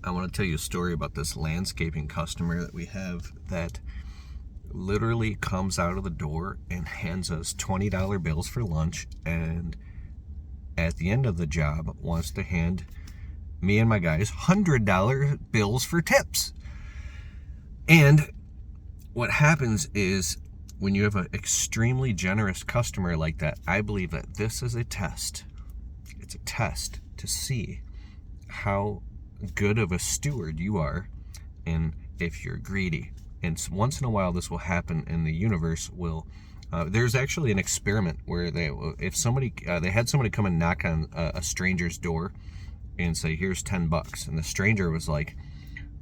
I want to tell you a story about this landscaping customer that we have that literally comes out of the door and hands us $20 bills for lunch, and at the end of the job wants to hand me and my guys $100 bills for tips. And what happens is, when you have an extremely generous customer like that, I believe that this is a test. It's a test to see how good of a steward you are and if you're greedy. And once in a while this will happen, and the universe will there's actually an experiment where they had somebody come and knock on a stranger's door and say, here's $10, and the stranger was like,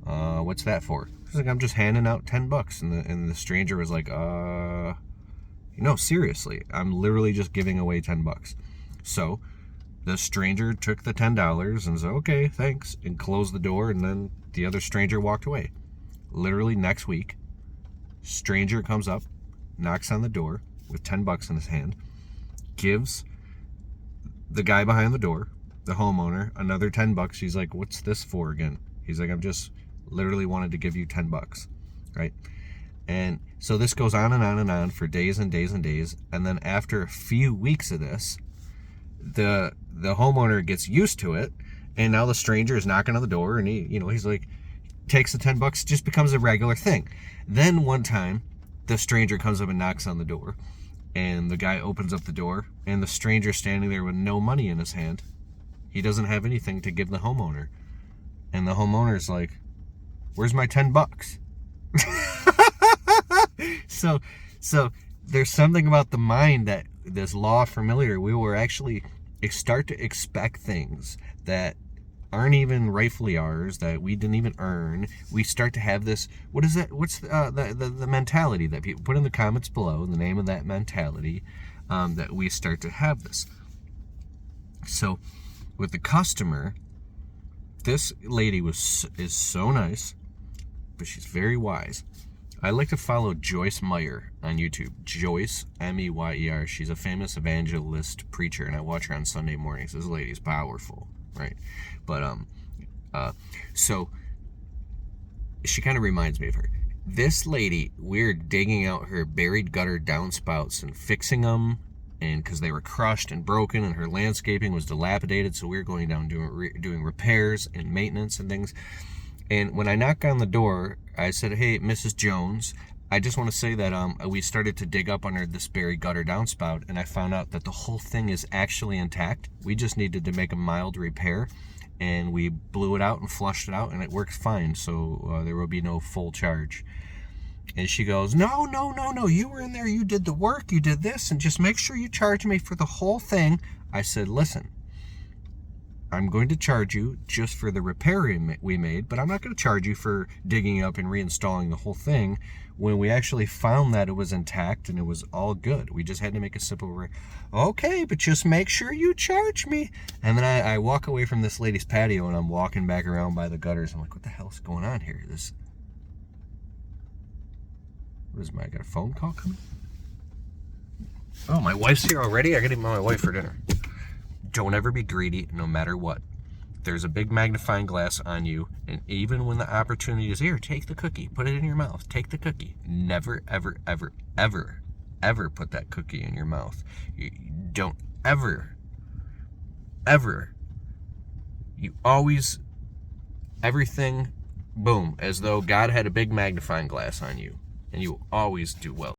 what's that for? He's like, I'm just handing out $10. And the stranger was like, no, seriously, I'm literally just giving away $10. So the stranger took the $10 and said, okay, thanks, and closed the door, and then the other stranger walked away. Literally next week, stranger comes up, knocks on the door with $10 in his hand, gives the guy behind the door, the homeowner, another $10. He's like, what's this for again? He's like, I'm just literally wanted to give you $10, right? And so this goes on and on and on for days and days and days. And then after a few weeks of this, the homeowner gets used to it, and now the stranger is knocking on the door, and he's like, takes the $10, just becomes a regular thing. Then one time, the stranger comes up and knocks on the door, and the guy opens up the door, and the stranger's standing there with no money in his hand. He doesn't have anything to give the homeowner. And the homeowner's like, where's my $10? So there's something about the mind, that this law of familiar, we will actually start to expect things that aren't even rightfully ours, that we didn't even earn. We start to have this, what is that? What's the mentality that people put in the comments below, the name of that mentality, that we start to have this. So with the customer, this lady is so nice, but she's very wise. I like to follow Joyce Meyer on YouTube. Joyce, Meyer. She's a famous evangelist preacher, and I watch her on Sunday mornings. This lady's powerful, right? But so she kind of reminds me of her. This lady, we're digging out her buried gutter downspouts and fixing them, and because they were crushed and broken, and her landscaping was dilapidated, so we were going down doing repairs and maintenance and things. And when I knock on the door, I said, hey, Mrs. Jones, I just want to say that we started to dig up under this buried gutter downspout, and I found out that the whole thing is actually intact. We just needed to make a mild repair, and we blew it out and flushed it out, and it works fine, so there will be no full charge. And she goes, no, you were in there, you did the work, you did this, and just make sure you charge me for the whole thing. I said, listen, I'm going to charge you just for the repair we made, but I'm not going to charge you for digging up and reinstalling the whole thing when we actually found that it was intact and it was all good. We just had to make a simple okay, but just make sure you charge me. And then I walk away from this lady's patio, and I'm walking back around by the gutters. I'm like, what the hell's going on here? I got a phone call coming? Oh, my wife's here already? I got to meet my wife for dinner. Don't ever be greedy, no matter what. There's a big magnifying glass on you, and even when the opportunity is here, take the cookie, put it in your mouth, take the cookie. Never, ever, ever, ever, ever put that cookie in your mouth. You don't ever, you always, everything, boom, as though God had a big magnifying glass on you, and you will always do well.